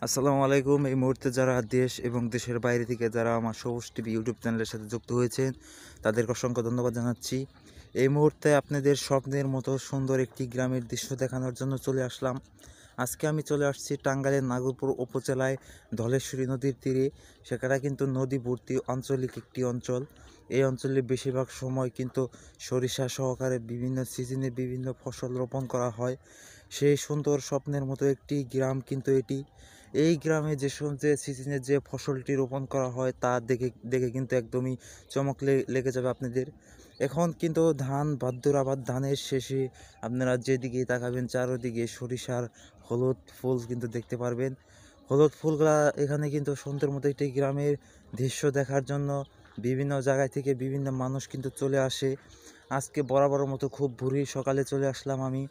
আসসালামু আলাইকুম। এই মুহূর্তে যারা দেশ এবং দেশের বাইরে থেকে যারা আমার সবুজ টিভি ইউটিউব চ্যানেলের সাথে যুক্ত হয়েছেন তাদেরকে অসংখ্য ধন্যবাদ জানাচ্ছি। এই মুহূর্তে আপনাদের স্বপ্নের মতো সুন্দর একটি গ্রামের দৃশ্য দেখানোর জন্য চলে আসলাম। আজকে আমি চলে আসছি টাঙ্গাইলের নাগরপুর উপজেলায় ধলেশ্বরী নদীর তীরে। সেখানে কিন্তু নদী ভর্তি আঞ্চলিক একটি অঞ্চল। এই অঞ্চলে বেশিরভাগ সময় কিন্তু সরিষা সহকারে বিভিন্ন সিজনে বিভিন্ন ফসল রোপণ করা হয়। সেই সুন্দর স্বপ্নের মতো একটি গ্রাম কিন্তু এটি। এই গ্রামে যে সিজনে যে ফসলটি রোপণ করা হয় তা দেখে দেখে কিন্তু একদমই চমক লেগে যাবে আপনাদের। এখন কিন্তু ধান ভাদ্র আবাদ ধানের শেষে আপনারা যেদিকেই তাকাবেন চারদিকে সরিষার হলুদ ফুল কিন্তু দেখতে পারবেন। হলুদ ফুলগুলা এখানে কিন্তু সুন্দর মতো একটি গ্রামের দৃশ্য দেখার জন্য বিভিন্ন জায়গায় থেকে বিভিন্ন মানুষ কিন্তু চলে আসে। আজকে বরাবরের মতো খুব ভোরই সকালে চলে আসলাম আমি।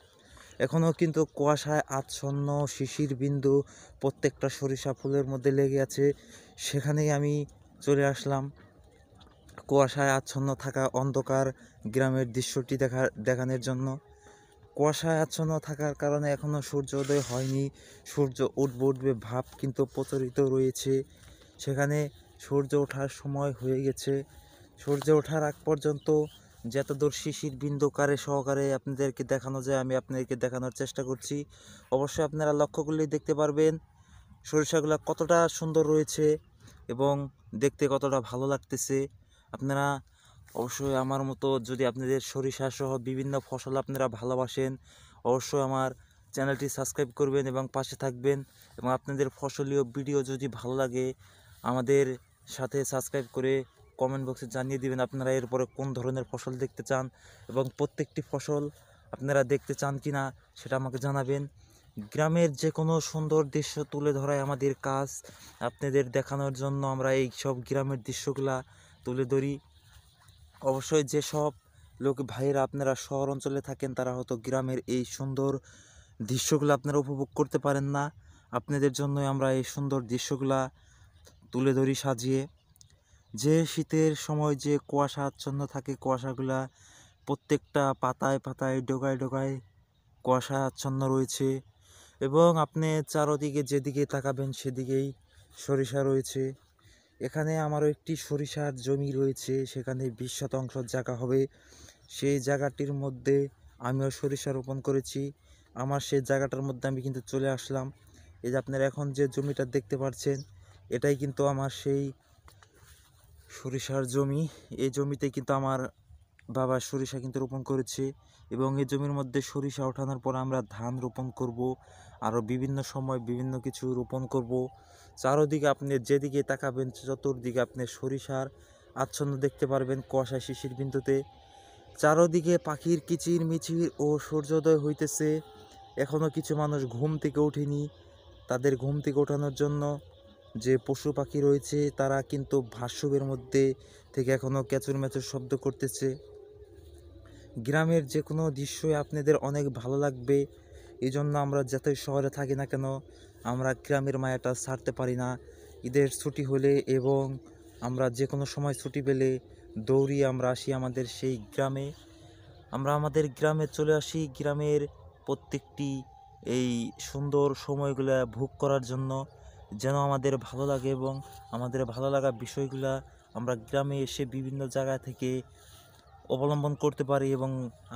এখনও কিন্তু কুয়াশায় আচ্ছন্ন শিশির বিন্দু প্রত্যেকটা সরিষা ফুলের মধ্যে লেগে আছে। সেখানেই আমি চলে আসলাম কুয়াশায় আচ্ছন্ন থাকা অন্ধকার গ্রামের দৃশ্যটি দেখানোর জন্য। কুয়াশায় আচ্ছন্ন থাকার কারণে এখনও সূর্যোদয় হয়নি। সূর্য উঠবে ভাব কিন্তু প্রচলিত রয়েছে। সেখানে সূর্য ওঠার সময় হয়ে গেছে। সূর্য ওঠার আগ পর্যন্ত যতদূর শিশির বিন্দুকারে সহকারে আপনাদেরকে দেখানো যায় আমি আপনাদেরকে দেখানোর চেষ্টা করছি। অবশ্যই আপনারা লক্ষ্য করলেই দেখতে পারবেন সরিষাগুলো কতটা সুন্দর রয়েছে এবং দেখতে কতটা ভালো লাগতেছে। আপনারা অবশ্যই আমার মতো যদি আপনাদের সরিষা সহ বিভিন্ন ফসল আপনারা ভালোবাসেন, অবশ্যই আমার চ্যানেলটি সাবস্ক্রাইব করবেন এবং পাশে থাকবেন। এবং আপনাদের ফসলীয় ভিডিও যদি ভালো লাগে আমাদের সাথে সাবস্ক্রাইব করে কমেন্ট বক্সে জানিয়ে দিবেন আপনারা এরপরে কোন ধরনের ফসল দেখতে চান এবং প্রত্যেকটি ফসল আপনারা দেখতে চান কি না সেটা আমাকে জানাবেন। গ্রামের যে কোনো সুন্দর দৃশ্য তুলে ধরাই আমাদের কাজ। আপনাদের দেখানোর জন্য আমরা এই সব গ্রামের দৃশ্যগুলা তুলে ধরি। অবশ্যই যেসব লোক ভাইয়েরা আপনারা শহর অঞ্চলে থাকেন তারা হয়তো গ্রামের এই সুন্দর দৃশ্যগুলো আপনারা উপভোগ করতে পারেন না। আপনাদের জন্যই আমরা এই সুন্দর দৃশ্যগুলা তুলে ধরি সাজিয়ে। যে শীতের সময় যে কুয়াশা আচ্ছন্ন থাকে কুয়াশাগুলা প্রত্যেকটা পাতায় পাতায় ডোগায় ডোগায় কুয়াশা আচ্ছন্ন রয়েছে এবং আপনি চারদিকে যেদিকে তাকাবেন সেদিকেই সরিষা রয়েছে। এখানে আমারও একটি সরিষার জমি রয়েছে, সেখানে 20 শতাংশ জায়গা হবে। সেই জায়গাটির মধ্যে আমিও সরিষা রোপণ করেছি। আমার সেই জায়গাটার মধ্যে আমি কিন্তু চলে আসলাম। এই যে আপনারা এখন যে জমিটা দেখতে পাচ্ছেন এটাই কিন্তু আমার সেই সরিষার জমি। এই জমিতে কিন্তু আমার বাবা সরিষা কিন্তু রোপণ করেছে এবং এই জমির মধ্যে সরিষা ওঠানোর পর আমরা ধান রোপণ করব, আরও বিভিন্ন সময় বিভিন্ন কিছু রোপণ করব। চারদিকে আপনি যেদিকে তাকাবেন চতুর্দিকে আপনি সরিষার আচ্ছন্ন দেখতে পারবেন কুয়াশা শিশির বিন্দুতে। চারদিকে পাখির কিচির মিচির ও সূর্যোদয় হইতেছে। এখনও কিছু মানুষ ঘুম থেকে ওঠেনি। তাদের ঘুম থেকে ওঠানোর জন্য যে পশু পাখি রয়েছে তারা কিন্তু ভাস্যবের মধ্যে থেকে এখনও ক্যাচুর ম্যাচুর শব্দ করতেছে। গ্রামের যে কোনো দৃশ্যই আপনাদের অনেক ভালো লাগবে। এই জন্য আমরা যতই শহরে থাকি না কেন আমরা গ্রামের মায়াটা ছাড়তে পারি না। ঈদের ছুটি হলে এবং আমরা যে কোনো সময় ছুটি পেলে দৌড়িয়ে আমরা আসি আমাদের সেই গ্রামে। আমরা আমাদের গ্রামে চলে আসি গ্রামের প্রত্যেকটি এই সুন্দর সময়গুলো ভোগ করার জন্য, যেন আমাদের ভালো লাগে এবং আমাদের ভালো লাগা বিষয়গুলা আমরা গ্রামে এসে বিভিন্ন জায়গা থেকে অবলম্বন করতে পারি এবং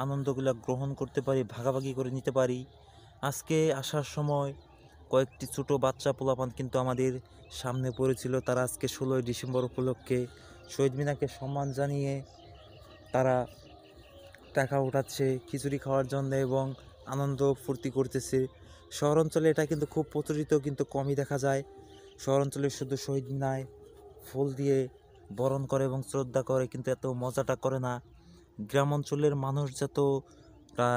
আনন্দগুলো গ্রহণ করতে পারি, ভাগাভাগি করে নিতে পারি। আজকে আসার সময় কয়েকটি ছোটো বাচ্চা পোলাপান কিন্তু আমাদের সামনে পড়েছিল। তারা আজকে 16ই ডিসেম্বর উপলক্ষে শহীদ মিনারকে সম্মান জানিয়ে তারা টাকা উঠাচ্ছে খিচুড়ি খাওয়ার জন্য এবং আনন্দ ফুর্তি করতেছে। শহর অঞ্চলে এটা কিন্তু খুব প্রচলিত, কিন্তু কমই দেখা যায়। শহর অঞ্চলে শুধু শহীদ মিনার ফুল দিয়ে বরণ করে এবং শ্রদ্ধা করে, কিন্তু এত মজাটা করে না। গ্রাম অঞ্চলের মানুষ যতটা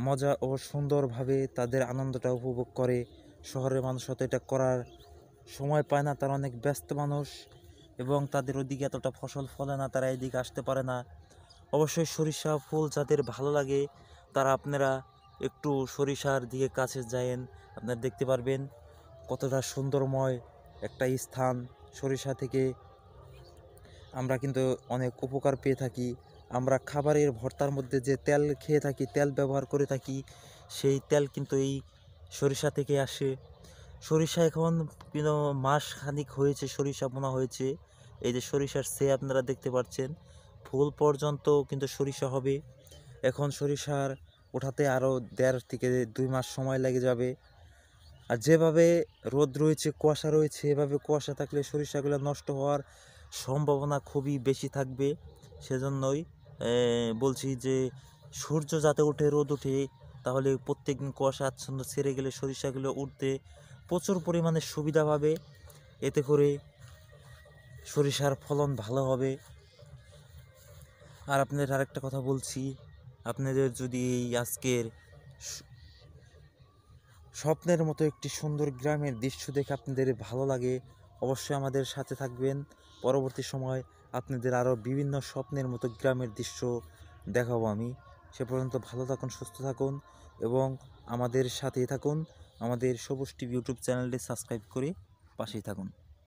মজা ও সুন্দরভাবে তাদের আনন্দটা উপভোগ করে, শহরের মানুষ হয়তো এটা করার সময় পায় না। তারা অনেক ব্যস্ত মানুষ এবং তাদের ওদিকে এতটা ফসল ফলে না, তারা এদিকে আসতে পারে না। অবশ্যই সরিষা ফুল যাদের ভালো লাগে তারা আপনারা একটু সরিষার দিকে কাছে যায়েন, আপনারা দেখতে পারবেন কতটা সুন্দরময় একটা স্থান। সরিষা থেকে আমরা কিন্তু অনেক উপকার পেয়ে থাকি। আমরা খাবারের ভর্তার মধ্যে যে তেল খেয়ে থাকি, তেল ব্যবহার করে থাকি, সেই তেল কিন্তু এই সরিষা থেকে আসে। সরিষা এখন কিন্তু মাস খানিক হয়েছে সরিষা বোনা হয়েছে। এই যে সরিষার আপনারা দেখতে পাচ্ছেন, ফুল পর্যন্ত কিন্তু সরিষা হবে। এখন সরিষার ওঠাতে আরও 1.5 থেকে 2 মাস সময় লেগে যাবে। আর যেভাবে রোদ রয়েছে, কুয়াশা রয়েছে, এভাবে কুয়াশা থাকলে সরিষাগুলো নষ্ট হওয়ার সম্ভাবনা খুবই বেশি থাকবে। সেজন্যই বলছি যে সূর্য যাতে ওঠে, রোদ ওঠে, তাহলে প্রত্যেকদিন কুয়াশা আচ্ছন্ন ছেড়ে গেলে সরিষাগুলো উঠতে প্রচুর পরিমাণে সুবিধা পাবে। এতে করে সরিষার ফলন ভালো হবে। আর আপনাদের আরেকটা কথা বলছি, আপনাদের যদি এই আজকের স্বপ্নের মতো একটি সুন্দর গ্রামের দৃশ্য দেখে আপনাদের ভালো লাগে, অবশ্যই আমাদের সাথে থাকবেন। পরবর্তী সময় আপনাদের আরও বিভিন্ন স্বপ্নের মতো গ্রামের দৃশ্য দেখাবো আমি। সে পর্যন্ত ভালো থাকুন, সুস্থ থাকুন এবং আমাদের সাথেই থাকুন। আমাদের সবুজ টিভি ইউটিউব চ্যানেলটি সাবস্ক্রাইব করে পাশেই থাকুন।